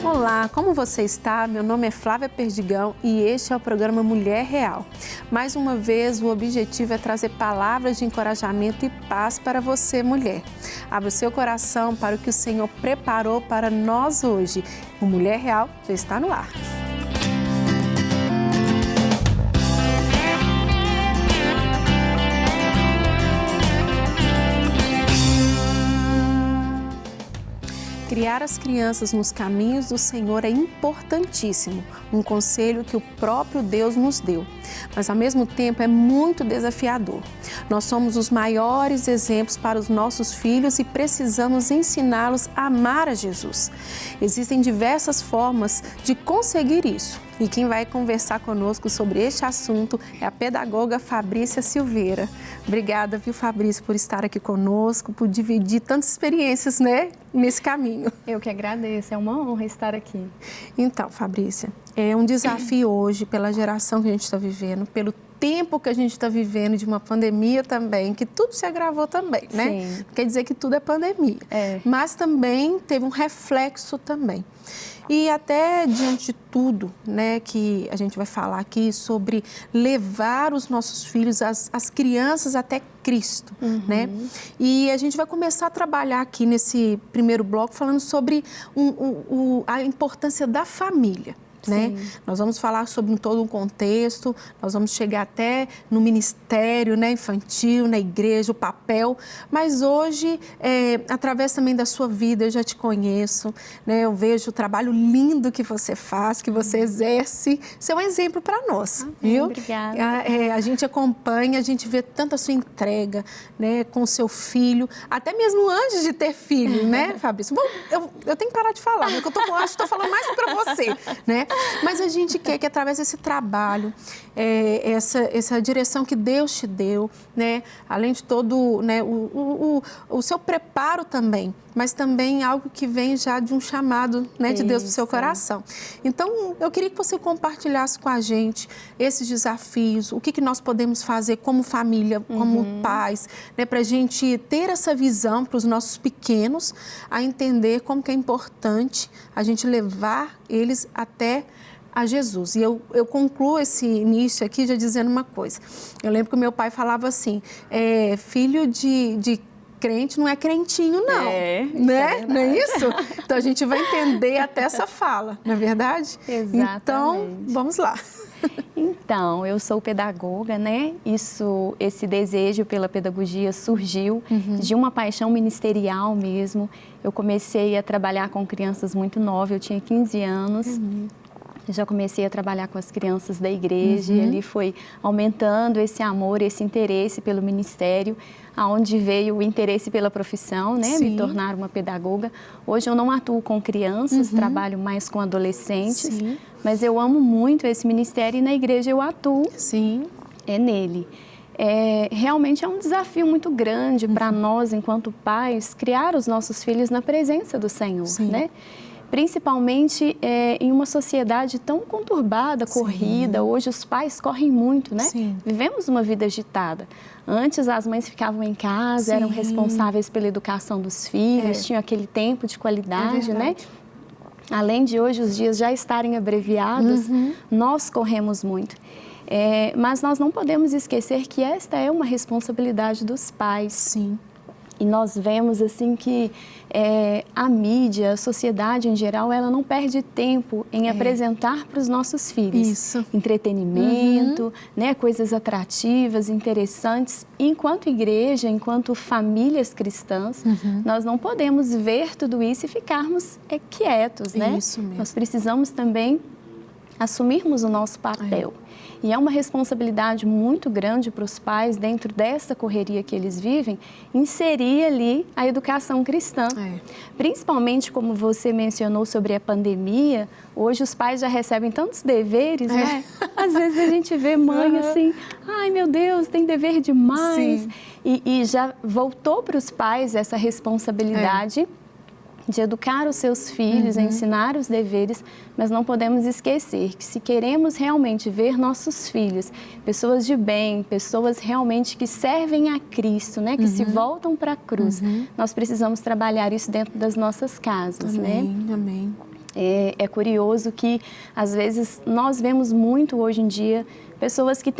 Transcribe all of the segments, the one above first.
Olá, como você está? Meu nome é Flávia Perdigão e este é o programa Mulher Real. Mais uma vez, o objetivo é trazer palavras de encorajamento e paz para você, mulher. Abra o seu coração para o que o Senhor preparou para nós hoje. O Mulher Real já está no ar. Criar as crianças nos caminhos do Senhor é importantíssimo, um conselho que o próprio Deus nos deu, mas ao mesmo tempo é muito desafiador. Nós somos os maiores exemplos para os nossos filhos e precisamos ensiná-los a amar a Jesus. Existem diversas formas de conseguir isso. E quem vai conversar conosco sobre este assunto é a pedagoga Fabrícia Silveira. Obrigada, viu, Fabrícia, por estar aqui conosco, por dividir tantas experiências, né, nesse caminho. Eu que agradeço, é uma honra estar aqui. Então, Fabrícia, é um desafio hoje pela geração que a gente está vivendo, pelo tempo que a gente está vivendo de uma pandemia também, que tudo se agravou também, né? Sim. Quer dizer que tudo é pandemia, mas também teve um reflexo também. E até diante de tudo, né, que a gente vai falar aqui sobre levar os nossos filhos, as crianças até Cristo, né? E a gente vai começar a trabalhar aqui nesse primeiro bloco falando sobre a importância da família. Né? Nós vamos falar sobre todo um contexto, nós vamos chegar até no ministério, né, infantil, na igreja, o papel, mas hoje, através também da sua vida, eu já te conheço, né? Eu vejo o trabalho lindo que você faz, que você exerce, você é um exemplo para nós, viu? Obrigada. A gente acompanha, a gente vê tanta sua entrega, né, com o seu filho, até mesmo antes de ter filho, né, Fabrício? Bom, eu tenho que parar de falar, né, porque eu estou falando mais para você, né? Mas a gente quer que através desse trabalho, essa direção que Deus te deu, né, além de todo, né, o seu preparo também, mas também algo que vem já de um chamado, né, de Deus para o seu coração. Então, eu queria que você compartilhasse com a gente esses desafios, o que nós podemos fazer como família, como pais, né, para a gente ter essa visão para os nossos pequenos, a entender como que é importante a gente levar eles até a Jesus. E eu concluo esse início aqui já dizendo uma coisa. Eu lembro que o meu pai falava assim, filho de crente não é crentinho, não. Né? Não é isso? Então, a gente vai entender até essa fala, não é verdade? Exatamente. Então, vamos lá. Então, eu sou pedagoga, né? Esse desejo pela pedagogia surgiu de uma paixão ministerial mesmo. Eu comecei a trabalhar com crianças muito novas, eu tinha 15 anos. Já comecei a trabalhar com as crianças da igreja e ali foi aumentando esse amor, esse interesse pelo ministério, aonde veio o interesse pela profissão, né? Me tornar uma pedagoga. Hoje eu não atuo com crianças, trabalho mais com adolescentes, mas eu amo muito esse ministério e na igreja eu atuo nele. Realmente é um desafio muito grande para nós, enquanto pais, criar os nossos filhos na presença do Senhor, né? Principalmente em uma sociedade tão conturbada, corrida. Hoje os pais correm muito, né? Vivemos uma vida agitada. Antes as mães ficavam em casa, eram responsáveis pela educação dos filhos, tinham aquele tempo de qualidade, né? Além de hoje os dias já estarem abreviados, nós corremos muito. Mas nós não podemos esquecer que esta é uma responsabilidade dos pais. E nós vemos assim que a mídia, a sociedade em geral, ela não perde tempo em apresentar para os nossos filhos entretenimento, né, coisas atrativas, interessantes. E enquanto igreja, enquanto famílias cristãs, nós não podemos ver tudo isso e ficarmos quietos, né? Isso mesmo. Nós precisamos também assumirmos o nosso papel. E é uma responsabilidade muito grande para os pais, dentro dessa correria que eles vivem, inserir ali a educação cristã. Principalmente, como você mencionou sobre a pandemia, hoje os pais já recebem tantos deveres, né? Às vezes a gente vê mãe assim, ai meu Deus, tem dever demais. E já voltou para os pais essa responsabilidade de educar os seus filhos, ensinar os deveres, mas não podemos esquecer que se queremos realmente ver nossos filhos, pessoas de bem, pessoas realmente que servem a Cristo, né, que se voltam para a cruz, nós precisamos trabalhar isso dentro das nossas casas, amém, né? Amém. É curioso que, às vezes, nós vemos muito hoje em dia pessoas que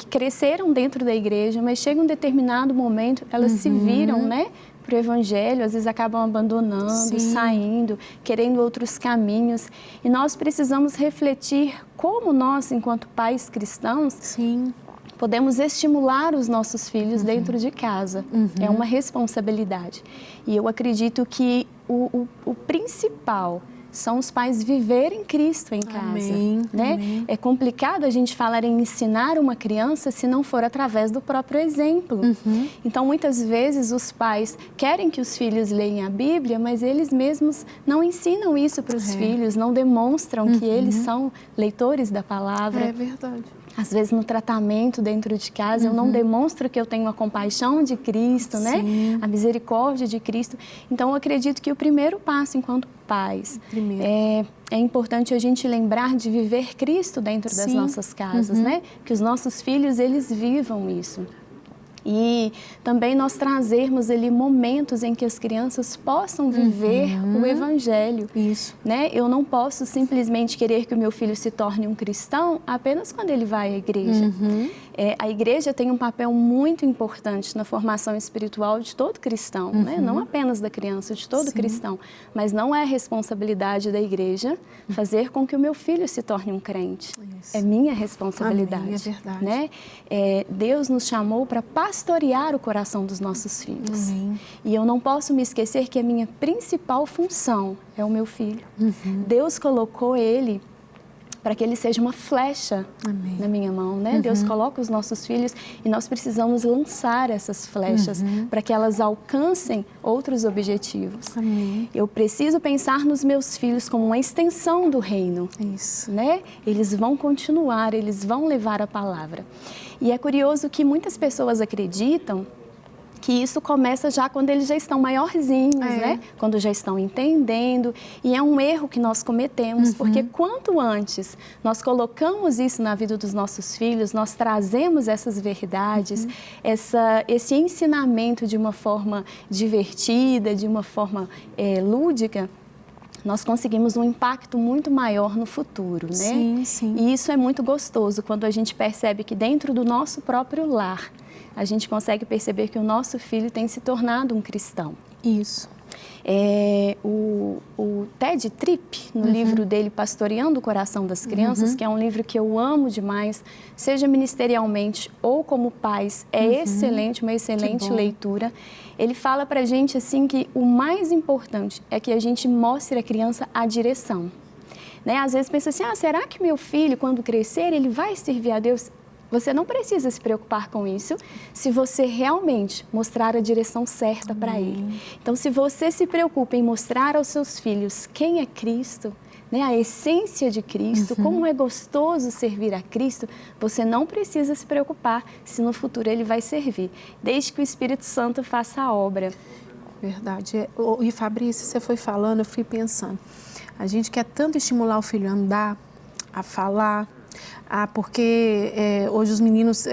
cresceram dentro da igreja, mas chega um determinado momento, elas se viram, né, para o evangelho, às vezes acabam abandonando, saindo, querendo outros caminhos. E nós precisamos refletir como nós, enquanto pais cristãos, podemos estimular os nossos filhos dentro de casa. É uma responsabilidade. E eu acredito que o principal são os pais viverem Cristo em casa, né? Amém. É complicado a gente falar em ensinar uma criança se não for através do próprio exemplo. Então, muitas vezes, os pais querem que os filhos leiam a Bíblia, mas eles mesmos não ensinam isso para os filhos, não demonstram que eles são leitores da palavra. É verdade. Às vezes, no tratamento dentro de casa, eu não demonstro que eu tenho a compaixão de Cristo, né? A misericórdia de Cristo. Então, eu acredito que o primeiro passo enquanto pais é importante a gente lembrar de viver Cristo dentro das nossas casas, né? Que os nossos filhos, eles vivam isso. E também nós trazermos ali momentos em que as crianças possam viver o Evangelho. Isso. Né? Eu não posso simplesmente querer que o meu filho se torne um cristão apenas quando ele vai à igreja. A igreja tem um papel muito importante na formação espiritual de todo cristão, né? Não apenas da criança, de todo cristão. Mas não é responsabilidade da igreja fazer com que o meu filho se torne um crente. Isso. É minha responsabilidade. Amém, é verdade. Né? Deus nos chamou para pastorear o coração dos nossos filhos. Amém. E eu não posso me esquecer que a minha principal função é o meu filho. Deus colocou ele para que ele seja uma flecha na minha mão, né? Deus coloca os nossos filhos e nós precisamos lançar essas flechas para que elas alcancem outros objetivos. Amém. Eu preciso pensar nos meus filhos como uma extensão do reino. Isso. Né? Eles vão continuar, eles vão levar a palavra. E é curioso que muitas pessoas acreditam que isso começa já quando eles já estão maiorzinhos, né? Quando já estão entendendo. E é um erro que nós cometemos, porque quanto antes nós colocamos isso na vida dos nossos filhos, nós trazemos essas verdades, esse ensinamento de uma forma divertida, de uma forma lúdica, nós conseguimos um impacto muito maior no futuro, né? Sim, sim. E isso é muito gostoso quando a gente percebe que dentro do nosso próprio lar, a gente consegue perceber que o nosso filho tem se tornado um cristão. Isso. O Ted Tripp, no livro dele, Pastoreando o Coração das Crianças, que é um livro que eu amo demais, seja ministerialmente ou como pais, é excelente, uma excelente leitura. Ele fala pra gente assim que o mais importante é que a gente mostre à criança a direção. Né? Às vezes pensa assim, será que meu filho, quando crescer, ele vai servir a Deus? Você não precisa se preocupar com isso se você realmente mostrar a direção certa para ele. Então, se você se preocupa em mostrar aos seus filhos quem é Cristo, né, a essência de Cristo, como é gostoso servir a Cristo, você não precisa se preocupar se no futuro ele vai servir, desde que o Espírito Santo faça a obra. Verdade. E Fabrícia, você foi falando, eu fui pensando. A gente quer tanto estimular o filho a andar, a falar, porque hoje os meninos,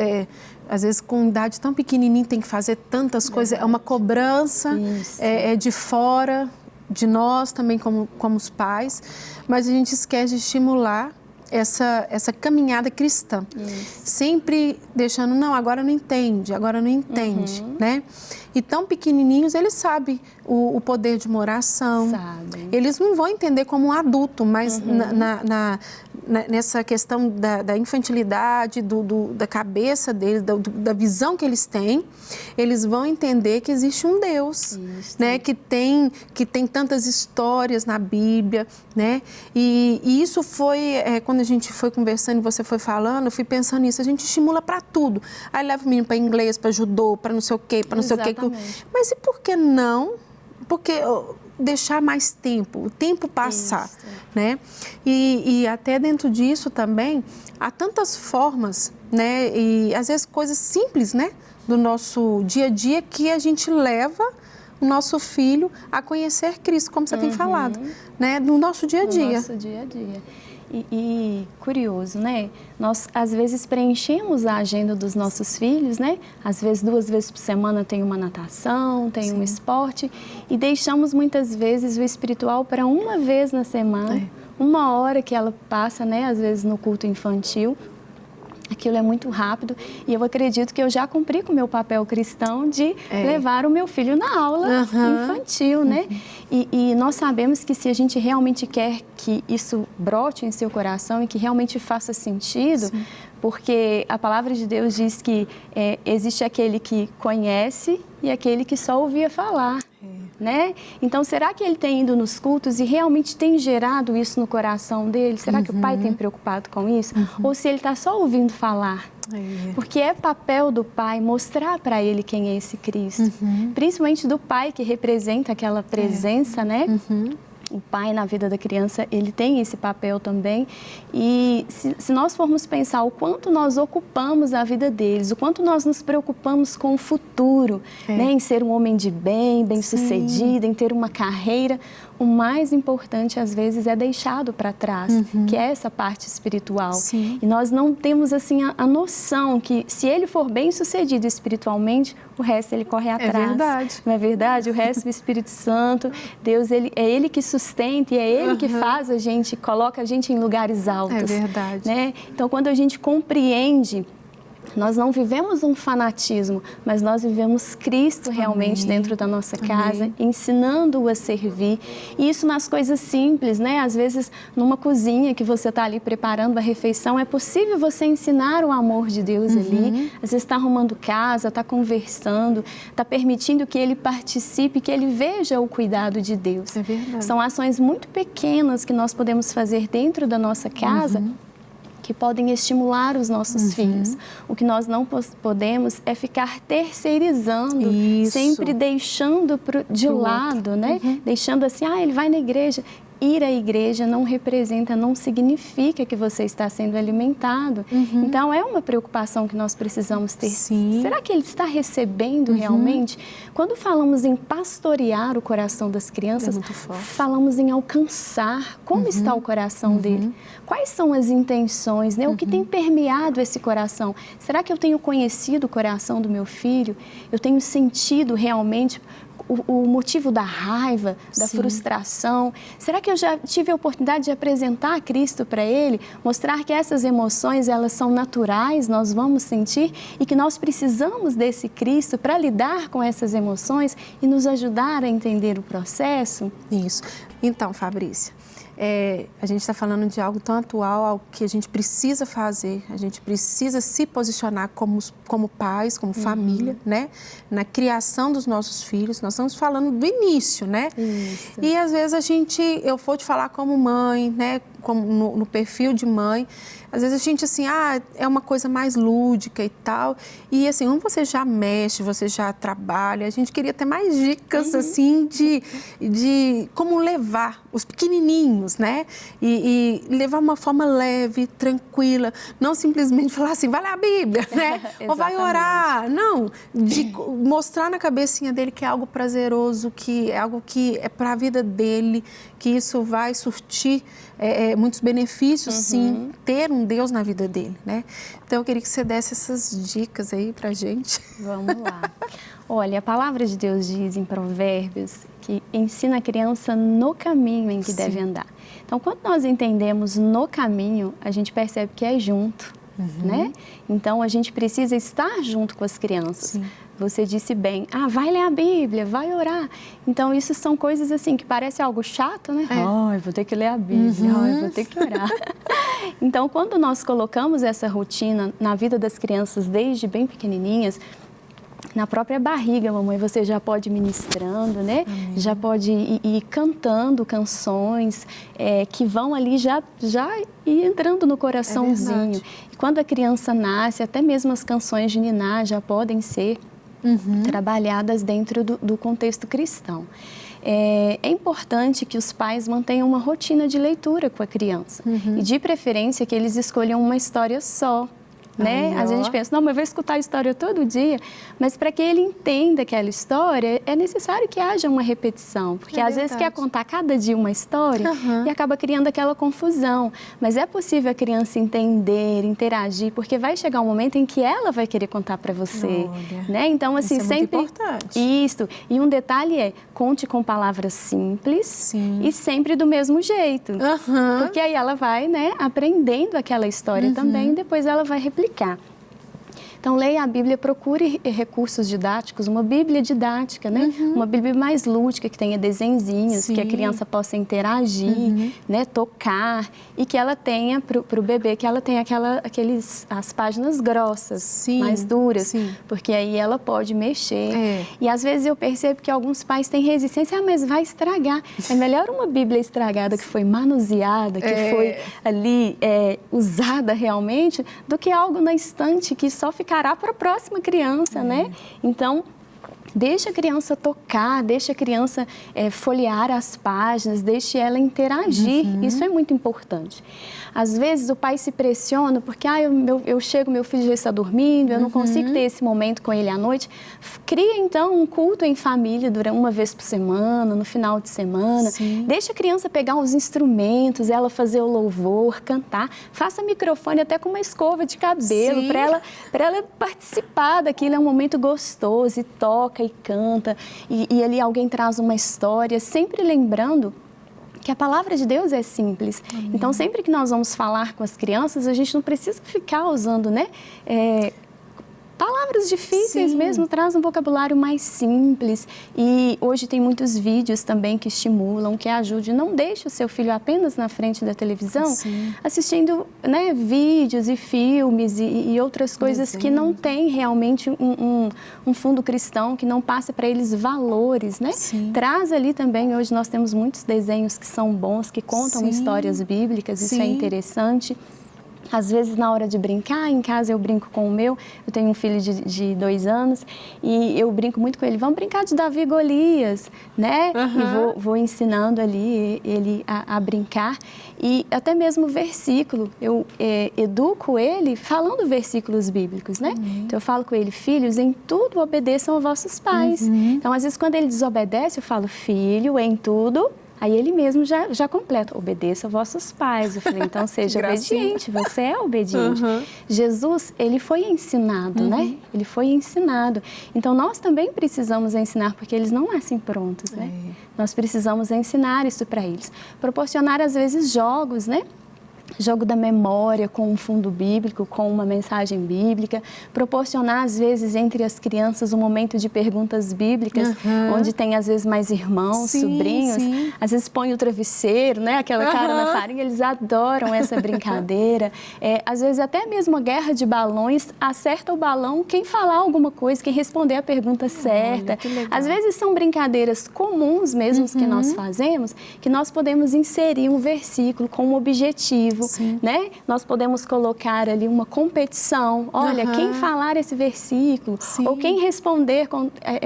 às vezes com idade tão pequenininha, tem que fazer tantas coisas, é uma cobrança, é de fora, de nós também como os pais, mas a gente esquece de estimular essa caminhada cristã. Sempre deixando, agora não entende, né? E tão pequenininhos, eles sabem o poder de uma oração. Eles não vão entender como um adulto, mas nessa questão da infantilidade, da cabeça deles, da visão que eles têm, eles vão entender que existe um Deus, né? Que tem tantas histórias na Bíblia, né? E isso foi, quando a gente foi conversando e você foi falando, eu fui pensando nisso, a gente estimula para tudo. Aí leva o menino para inglês, para judô, para não sei o quê, para não sei o quê. Mas e por que não? Porque deixar mais tempo, o tempo passar, né? E até dentro disso também, há tantas formas, né? E às vezes coisas simples, né? Do nosso dia a dia que a gente leva o nosso filho a conhecer Cristo, como você tem falado, né? No nosso dia a dia. No nosso dia a dia. E curioso, né? Nós, às vezes, preenchemos a agenda dos nossos filhos, né? Às vezes, 2 vezes por semana tem uma natação, tem um esporte, e deixamos, muitas vezes, o espiritual para uma vez na semana, 1 hora que ela passa, né? Às vezes, no culto infantil. Aquilo é muito rápido e eu acredito que eu já cumpri com o meu papel cristão de levar o meu filho na aula infantil, né? E nós sabemos que se a gente realmente quer que isso brote em seu coração e que realmente faça sentido, porque a palavra de Deus diz que existe aquele que conhece e aquele que só ouvia falar. Né? Então, será que ele tem ido nos cultos e realmente tem gerado isso no coração dele? Será que o pai tem preocupado com isso? Ou se ele está só ouvindo falar? Porque é papel do pai mostrar para ele quem é esse Cristo. Principalmente do pai que representa aquela presença, né? O pai na vida da criança, ele tem esse papel também. E se nós formos pensar o quanto nós ocupamos a vida deles, o quanto nós nos preocupamos com o futuro, né? Em ser um homem de bem, bem-sucedido, em ter uma carreira, o mais importante, às vezes, é deixado para trás, que é essa parte espiritual. E nós não temos, assim, a noção que, se ele for bem-sucedido espiritualmente, o resto ele corre atrás. É verdade. Não é verdade? O resto, o Espírito Santo, Deus, é Ele que sustenta e é Ele que faz a gente, coloca a gente em lugares altos. É verdade. Né? Então, quando a gente compreende, nós não vivemos um fanatismo, mas nós vivemos Cristo realmente dentro da nossa casa, ensinando-o a servir. E isso nas coisas simples, né? Às vezes, numa cozinha que você está ali preparando a refeição, é possível você ensinar o amor de Deus ali. Às vezes está arrumando casa, está conversando, está permitindo que ele participe, que ele veja o cuidado de Deus. É verdade. São ações muito pequenas que nós podemos fazer dentro da nossa casa, que podem estimular os nossos filhos. O que nós não podemos é ficar terceirizando, sempre deixando de lado, né? Deixando assim, ele vai na igreja. Ir à igreja não representa, não significa que você está sendo alimentado. Então, é uma preocupação que nós precisamos ter. Será que ele está recebendo realmente? Quando falamos em pastorear o coração das crianças, falamos em alcançar. Como está o coração dele? Quais são as intenções, né? O que tem permeado esse coração? Será que eu tenho conhecido o coração do meu filho? Eu tenho sentido realmente o motivo da raiva, da frustração? Será que eu já tive a oportunidade de apresentar Cristo para ele? Mostrar que essas emoções, elas são naturais, nós vamos sentir e que nós precisamos desse Cristo para lidar com essas emoções e nos ajudar a entender o processo? Isso. Então, Fabrícia, a gente está falando de algo tão atual, algo que a gente precisa fazer, a gente precisa se posicionar como pais, como família, né? Na criação dos nossos filhos. Nós estamos falando do início, né? Isso. E às vezes eu vou te falar como mãe, né? Como no perfil de mãe, às vezes a gente assim, é uma coisa mais lúdica e tal, e assim, você já mexe, você já trabalha, a gente queria ter mais dicas assim de como levar os pequenininhos, né, e levar uma forma leve, tranquila, não simplesmente falar assim, vai ler a Bíblia, né, ou vai orar, não, de mostrar na cabecinha dele que é algo prazeroso, que é algo que é para a vida dele, que isso vai surtir muitos benefícios, sim, ter um Deus na vida dele, né? Então, eu queria que você desse essas dicas aí pra gente. Vamos lá. Olha, a palavra de Deus diz em Provérbios que ensina a criança no caminho em que deve andar. Então, quando nós entendemos no caminho, a gente percebe que é junto, né? Então, a gente precisa estar junto com as crianças. Sim. Você disse bem, vai ler a Bíblia, vai orar. Então, isso são coisas assim que parece algo chato, né? Eu vou ter que ler a Bíblia, eu vou ter que orar. Então, quando nós colocamos essa rotina na vida das crianças desde bem pequenininhas, na própria barriga, mamãe, você já pode ir ministrando, né? Já pode ir cantando canções que vão ali já ir entrando no coraçãozinho. E quando a criança nasce, até mesmo as canções de niná já podem ser trabalhadas dentro do contexto cristão. É importante que os pais mantenham uma rotina de leitura com a criança e, de preferência, que eles escolham uma história só. né? Às vezes a gente pensa, não, mas eu vou escutar a história todo dia, mas para que ele entenda aquela história, é necessário que haja uma repetição, porque às vezes quer contar cada dia uma história e acaba criando aquela confusão, mas é possível a criança entender, interagir, porque vai chegar um momento em que ela vai querer contar para você, né? Então, assim, isso é sempre... muito importante. Isso. E um detalhe é, conte com palavras simples e sempre do mesmo jeito, porque aí ela vai, né, aprendendo aquela história também, e depois ela vai replicar. Então, leia a Bíblia, procure recursos didáticos, uma Bíblia didática, né? Uma Bíblia mais lúdica, que tenha desenhinhos, que a criança possa interagir, né? Tocar, e que ela tenha, para o bebê, que ela tenha as páginas grossas, mais duras, porque aí ela pode mexer. E às vezes eu percebo que alguns pais têm resistência, mas vai estragar. É melhor uma Bíblia estragada, que foi manuseada, que foi ali usada realmente, do que algo na estante que só ficará para a próxima criança, né? Então, deixa a criança tocar, deixa a criança folhear as páginas, deixe ela interagir. Isso é muito importante. Às vezes o pai se pressiona porque eu chego, meu filho já está dormindo, eu não consigo ter esse momento com ele à noite. Cria então um culto em família durante uma vez por semana, no final de semana. Deixa a criança pegar os instrumentos, ela fazer o louvor, cantar. Faça microfone até com uma escova de cabelo para ela participar daquilo. É um momento gostoso, e toca e canta, e ali alguém traz uma história, sempre lembrando que a palavra de Deus é simples. Então, sempre que nós vamos falar com as crianças, a gente não precisa ficar usando, né, palavras difíceis mesmo, traz um vocabulário mais simples. E hoje tem muitos vídeos também que estimulam, que ajudam. Não deixe o seu filho apenas na frente da televisão, assistindo, né, vídeos e filmes e outras coisas que não têm realmente um fundo cristão, que não passa para eles valores, né? Traz ali também, hoje nós temos muitos desenhos que são bons, que contam histórias bíblicas, isso é interessante. Às vezes, na hora de brincar, em casa eu brinco com o meu, eu tenho um filho de 2 anos, e eu brinco muito com ele, vamos brincar de Davi e Golias, né? E vou ensinando ali ele a brincar, e até mesmo versículo, eu educo ele falando versículos bíblicos, né? Então eu falo com ele, filhos, em tudo obedeçam a vossos pais. Então, às vezes, quando ele desobedece, eu falo, filho, em tudo... Aí ele mesmo já completa, obedeça a vossos pais. Eu falei, então seja obediente, você é obediente. Jesus, ele foi ensinado, né? Ele foi ensinado. Então nós também precisamos ensinar, porque eles não nascem prontos, né? Nós precisamos ensinar isso para eles. Proporcionar, às vezes, jogos, né? Jogo da memória com um fundo bíblico, com uma mensagem bíblica, proporcionar às vezes entre as crianças um momento de perguntas bíblicas, onde tem às vezes mais irmãos, sobrinhos, às vezes põe o travesseiro, né, aquela cara na farinha, eles adoram essa brincadeira. Às vezes até mesmo a guerra de balões, acerta o balão quem falar alguma coisa, quem responder a pergunta certa. Às vezes são brincadeiras comuns mesmo que nós fazemos, que nós podemos inserir um versículo com um objetivo. Né? Nós podemos colocar ali uma competição. Olha, quem falar esse versículo, ou quem responder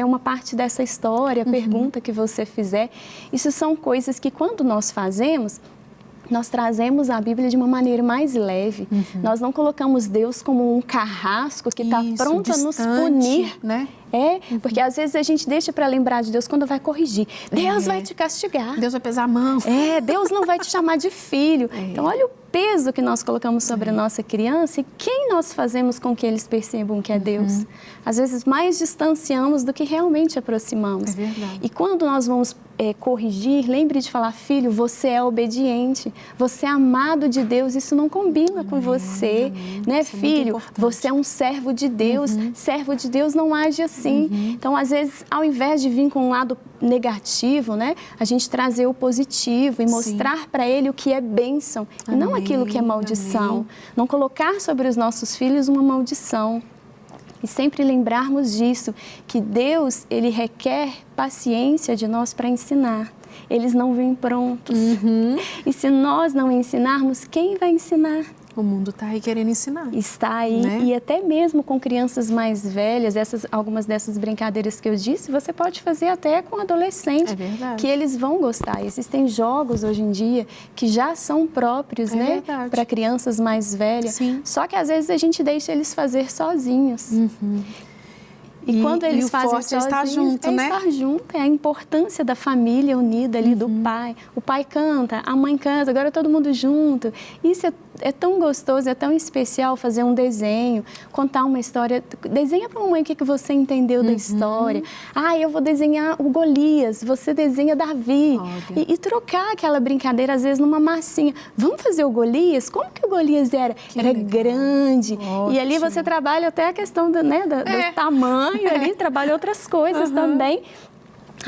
uma parte dessa história, a pergunta que você fizer. Isso são coisas que, quando nós fazemos, nós trazemos a Bíblia de uma maneira mais leve. Nós não colocamos Deus como um carrasco que está pronto a nos punir, né? Porque às vezes a gente deixa para lembrar de Deus quando vai corrigir. Deus vai te castigar. Deus vai pesar a mão. Deus não vai te chamar de filho. Então, olha o peso que nós colocamos sobre a nossa criança e quem nós fazemos com que eles percebam que é Deus. Às vezes, mais distanciamos do que realmente aproximamos. É verdade. E quando nós vamos corrigir, lembre de falar, filho, você é obediente, você é amado de Deus, isso não combina com você, né, filho? Você é um servo de Deus, servo de Deus não age assim. Então, às vezes, ao invés de vir com um lado negativo, né, a gente trazer o positivo e mostrar para ele o que é bênção e não aquilo que é maldição. Não colocar sobre os nossos filhos uma maldição. E sempre lembrarmos disso, que Deus, ele requer paciência de nós para ensinar. Eles não vêm prontos. E se nós não ensinarmos, quem vai ensinar? O mundo está aí querendo ensinar. Está aí, né? E até mesmo com crianças mais velhas, algumas dessas brincadeiras que eu disse, você pode fazer até com adolescente, que eles vão gostar. Existem jogos hoje em dia que já são próprios, né, para crianças mais velhas. Sim. Só que às vezes a gente deixa eles fazer sozinhos. E quando eles fazem sozinhos, estar junto, né? Estar junto, é a importância da família unida ali, do pai. O pai canta, a mãe canta, agora todo mundo junto. Isso é tão gostoso, é tão especial fazer um desenho, contar uma história. Desenha para a mamãe o que você entendeu da história. Eu vou desenhar o Golias, você desenha Davi. E trocar aquela brincadeira, às vezes, numa massinha. Vamos fazer o Golias? Como que o Golias era? Era grande. Ótimo. E ali você trabalha até a questão do tamanho ali, trabalha outras coisas também.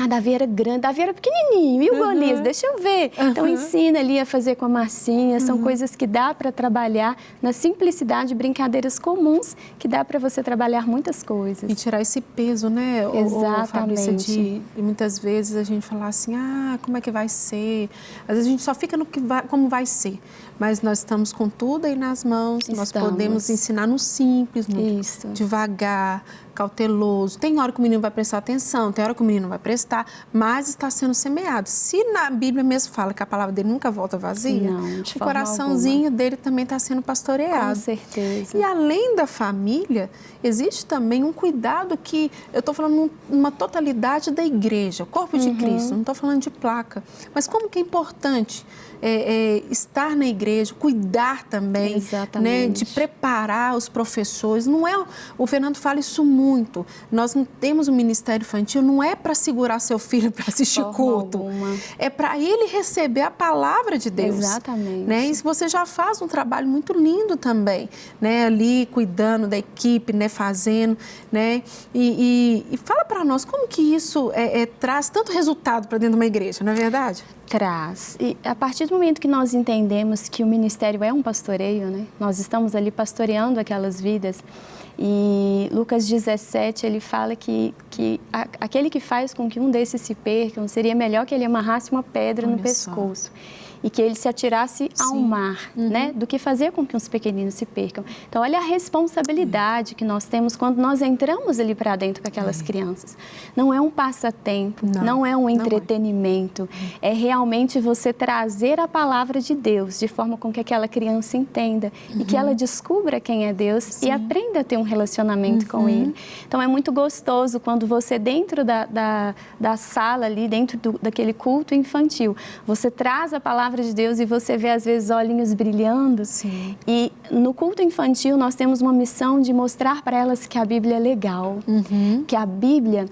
Davi era grande, Davi era pequenininho, e o Golias? Deixa eu ver. Então, ensina ali a fazer com a massinha, são coisas que dá para trabalhar na simplicidade, brincadeiras comuns, que dá para você trabalhar muitas coisas. E tirar esse peso, né? Exatamente. De muitas vezes a gente falar assim, como é que vai ser? Às vezes a gente só fica no como vai ser. Mas nós estamos com tudo aí nas mãos, nós podemos ensinar no simples, no devagar, cauteloso. Tem hora que o menino vai prestar atenção, tem hora que o menino não vai prestar, mas está sendo semeado. Se na Bíblia mesmo fala que a palavra dele nunca volta vazia, o coraçãozinho dele também está sendo pastoreado. Com certeza. E além da família, existe também um cuidado que, eu estou falando numa totalidade da igreja, o corpo de Cristo, não estou falando de placa. Mas como que é importante estar na igreja, cuidar também, né, de preparar os professores. Não é, o Fernando fala isso muito, nós não temos um ministério infantil, não é para segurar seu filho para assistir culto, é para ele receber a palavra de Deus. Exatamente. Né? E você já faz um trabalho muito lindo também, né, ali cuidando da equipe, né, fazendo, né, e fala para nós como que isso traz tanto resultado para dentro de uma igreja, não é verdade? Traz. E a partir do momento que nós entendemos que o ministério é um pastoreio, né? Nós estamos ali pastoreando aquelas vidas. E Lucas 17, ele fala que aquele que faz com que um desses se percam, seria melhor que ele amarrasse uma pedra no pescoço. E que ele se atirasse ao mar, né? Do que fazer com que os pequeninos se percam. Então, olha a responsabilidade que nós temos quando nós entramos ali para dentro com aquelas crianças. Não é um passatempo, não é um entretenimento. É realmente você trazer a palavra de Deus de forma com que aquela criança entenda e que ela descubra quem é Deus e aprenda a ter um relacionamento com Ele. Então, é muito gostoso quando você, dentro da sala ali, dentro daquele culto infantil, você traz a palavra de Deus e você vê, às vezes, olhinhos brilhando. Sim. E no culto infantil, nós temos uma missão de mostrar para elas que a Bíblia é legal, que a Bíblia,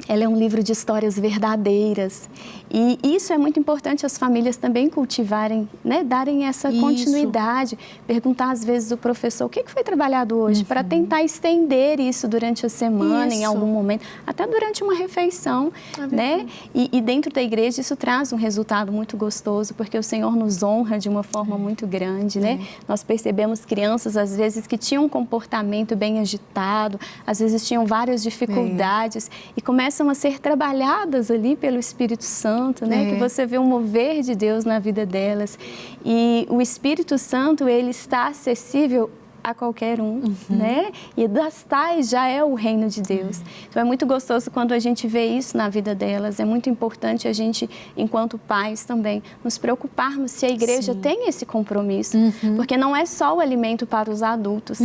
ela é um livro de histórias verdadeiras. E isso é muito importante as famílias também cultivarem, né? Darem essa continuidade. Perguntar, às vezes, o professor, o que foi trabalhado hoje? Para tentar estender isso durante a semana, em algum momento, até durante uma refeição, né? E dentro da igreja isso traz um resultado muito gostoso, porque o Senhor nos honra de uma forma muito grande, né? Nós percebemos crianças, às vezes, que tinham um comportamento bem agitado, às vezes tinham várias dificuldades e começam a ser trabalhadas ali pelo Espírito Santo, né? Que você vê o mover de Deus na vida delas. E o Espírito Santo, ele está acessível a qualquer um, né? E das tais já é o reino de Deus. Então, é muito gostoso quando a gente vê isso na vida delas. É muito importante a gente, enquanto pais também, nos preocuparmos se a igreja tem esse compromisso. Porque não é só o alimento para os adultos.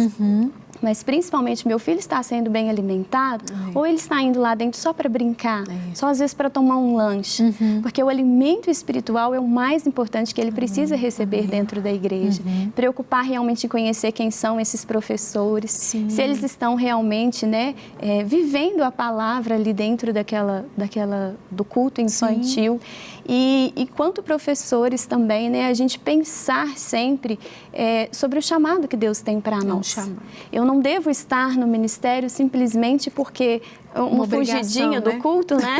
Mas, principalmente, meu filho está sendo bem alimentado ou ele está indo lá dentro só para brincar, só às vezes para tomar um lanche. Porque o alimento espiritual é o mais importante que ele precisa receber dentro da igreja. Preocupar realmente em conhecer quem são esses professores, se eles estão realmente, né, vivendo a palavra ali dentro do culto infantil. E quanto professores também, né, a gente pensar sempre sobre o chamado que Deus tem para nós. Eu não devo estar no ministério simplesmente porque uma fugidinha do culto, né?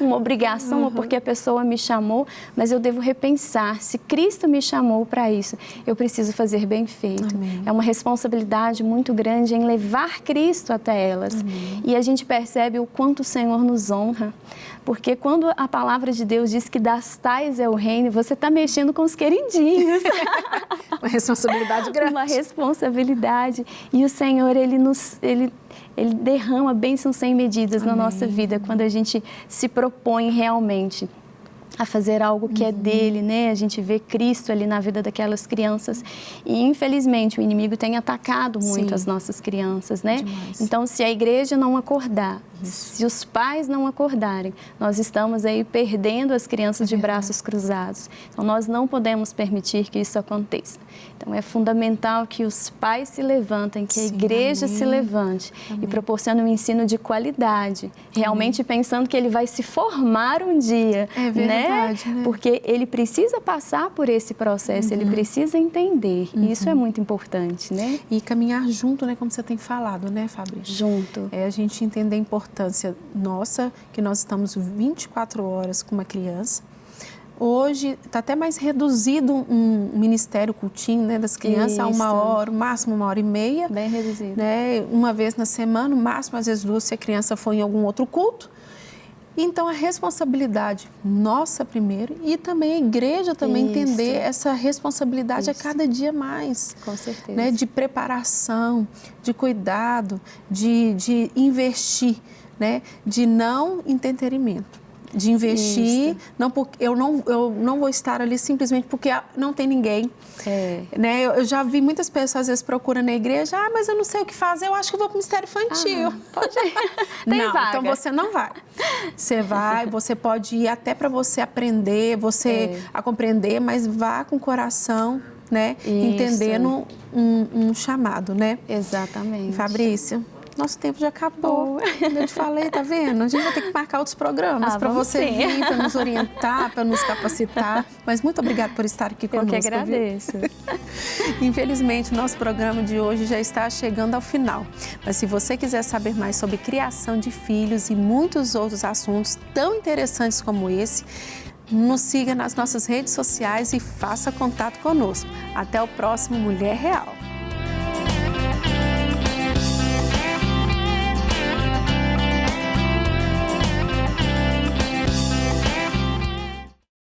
Uma obrigação, porque a pessoa me chamou, mas eu devo repensar. Se Cristo me chamou para isso, eu preciso fazer bem feito. Amém. É uma responsabilidade muito grande em levar Cristo até elas. Amém. E a gente percebe o quanto o Senhor nos honra. Porque quando a palavra de Deus diz que das tais é o reino, você está mexendo com os queridinhos. Uma responsabilidade grande. Uma responsabilidade. E o Senhor, Ele derrama bênçãos sem medidas na nossa vida, quando a gente se propõe realmente a fazer algo que é dele, né? A gente vê Cristo ali na vida daquelas crianças. E, infelizmente, o inimigo tem atacado muito as nossas crianças, né? Demais. Então, se a igreja não acordar, se os pais não acordarem, nós estamos aí perdendo as crianças de braços cruzados. Então, nós não podemos permitir que isso aconteça. Então, é fundamental que os pais se levantem, que a igreja se levante e proporcione um ensino de qualidade, realmente pensando que ele vai se formar um dia, É verdade, né? Porque ele precisa passar por esse processo, ele precisa entender, e isso é muito importante, né? E caminhar junto, né? Como você tem falado, né, Fabrício? Junto. É a gente entender a importância nossa, que nós estamos 24 horas com uma criança. Hoje está até mais reduzido um ministério cultinho, né, das crianças a 1 hora, máximo 1h30. Bem reduzido. Né, uma vez na semana, máximo às vezes 2, se a criança for em algum outro culto. Então, a responsabilidade nossa primeiro e também a igreja também entender essa responsabilidade a cada dia mais. Com certeza. Né, de preparação, de cuidado, de investir, né, de não entretenimento. De investir, não porque eu não vou estar ali simplesmente porque não tem ninguém. Né? Eu já vi muitas pessoas às vezes procurando na igreja, mas eu não sei o que fazer, eu acho que eu vou para o Ministério Infantil. Pode ir. Tem vaga. Então você não vai. Você vai, você pode ir até para você aprender, a compreender, mas vá com o coração, né? Entendendo um chamado, né? Exatamente. Fabrício, nosso tempo já acabou. Eu te falei, tá vendo? A gente vai ter que marcar outros programas para você vir, para nos orientar, para nos capacitar. Mas muito obrigada por estar aqui conosco. Eu que agradeço. Infelizmente, o nosso programa de hoje já está chegando ao final. Mas se você quiser saber mais sobre criação de filhos e muitos outros assuntos tão interessantes como esse, nos siga nas nossas redes sociais e faça contato conosco. Até o próximo Mulher Real.